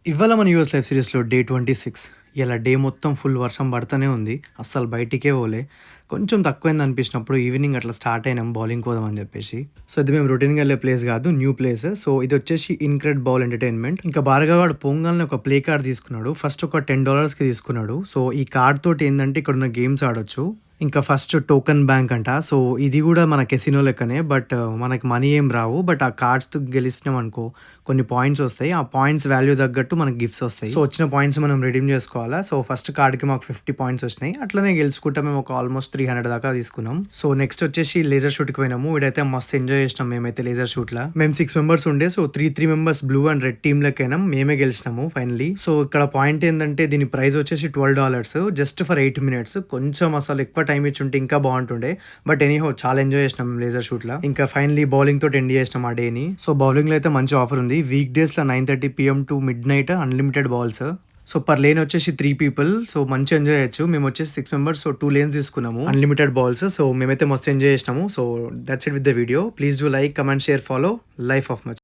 ఇవాళ మన US life సిరీస్‌లో డే 26. ఇలా డే మొత్తం ఫుల్ వర్షం పడతానే ఉంది. అస్సలు బయటికే పోలే. కొంచెం తక్కువైంది అనిపించినప్పుడు ఈవినింగ్ అట్లా స్టార్ట్ అయినాం బౌలింగ్ కోసం అని చెప్పేసి. సో, ఇది మేము రొటీన్‌గా ఎళ్ళే ప్లేస్ కాదు. New place. సో, ఇదొచ్చేసి ఇన్‌క్రెడ్ బౌల్ ఎంటర్‌టైన్‌మెంట్. ఇంకా భార్గవ్ గాడు పోంగాల్నే ఒక ప్లే కార్డ్ తీసుకున్నాడు. ఫస్ట్ ఒక $10కి తీసుకున్నాడు. సో, ఈ కార్డ్ తోటి ఏందంటే ఇక్కడున్న గేమ్స్ ఆడొచ్చు. ఇంకా ఫస్ట్ టోకెన్ బ్యాంక్ అంట. సో, ఇది గూడా మన కెసినో లెక్కనే. బట్ మనకి మనీ ఏం రావు. బట్ ఆ కార్డ్స్‌తో గెలిచినామనుకో కొన్ని పాయింట్స్ వస్తాయి. ఆ పాయింట్స్ వాల్యూ తగ్గట్టు మనకు గిఫ్ట్స్ వస్తాయి. సో, వచ్చిన పాయింట్స్ మనం రిడీమ్ చేసుకోవాలా. సో, ఫస్ట్ కార్డ్‌కి మాకు 50 పాయింట్స్ వచ్చినాయి. అట్లనే గెలుచుకుంటా మేము ఒక ఆల్మోస్ట్ 300 దాకా తీసుకున్నాం. సో, నెక్స్ట్ వచ్చేసి లేజర్ షూట్‌కి పోయినాము. ఈడైతే మస్తు ఎంజాయ్ చేసినాం మేమైతే లేజర్ షూట్‌ల. మేము 6 మెంబర్స్ ఉండే. So, 3 members blue and red team లెక్కైనాం. మేమే గెలిచినాము ఫైనల్లీ. సో, ఇక్కడ పాయింట్ ఏందంటే దీని ప్రైస్ వచ్చేసి $12 జస్ట్ ఫర్ 8 మినిట్స్. కొంచెం అసలు ఎక్కువ టైం ఇచ్చుంటే ఇంకా బాగుంటుండే. బట్ ఎనీహౌ చాలా ఎంజాయ్ చేసినాం లేజర్ షూట్‌ల. ఇంకా ఫైనల్లీ బౌలింగ్ తోటి ఎండ్ చేసినాం ఆ డేని. సో, బౌలింగ్‌లో అయితే మంచి ఆఫర్ ఉంది. వీక్ డేస్‌లో 9:30 PM to midnight unlimited balls. So, per lane వచ్చేసి 3 పీపుల్. సో, మంచిగా ఎంజాయ్ చేయొచ్చు. మేము వచ్చేసి 6 మెంబర్స్. సో, 2 లేన్స్ తీసుకున్నాము. Unlimited balls. సో, మేమైతే మస్తు ఎంజాయ్ చేసినాము. So, that's it with the video. Please do like, comment, share, follow life of much.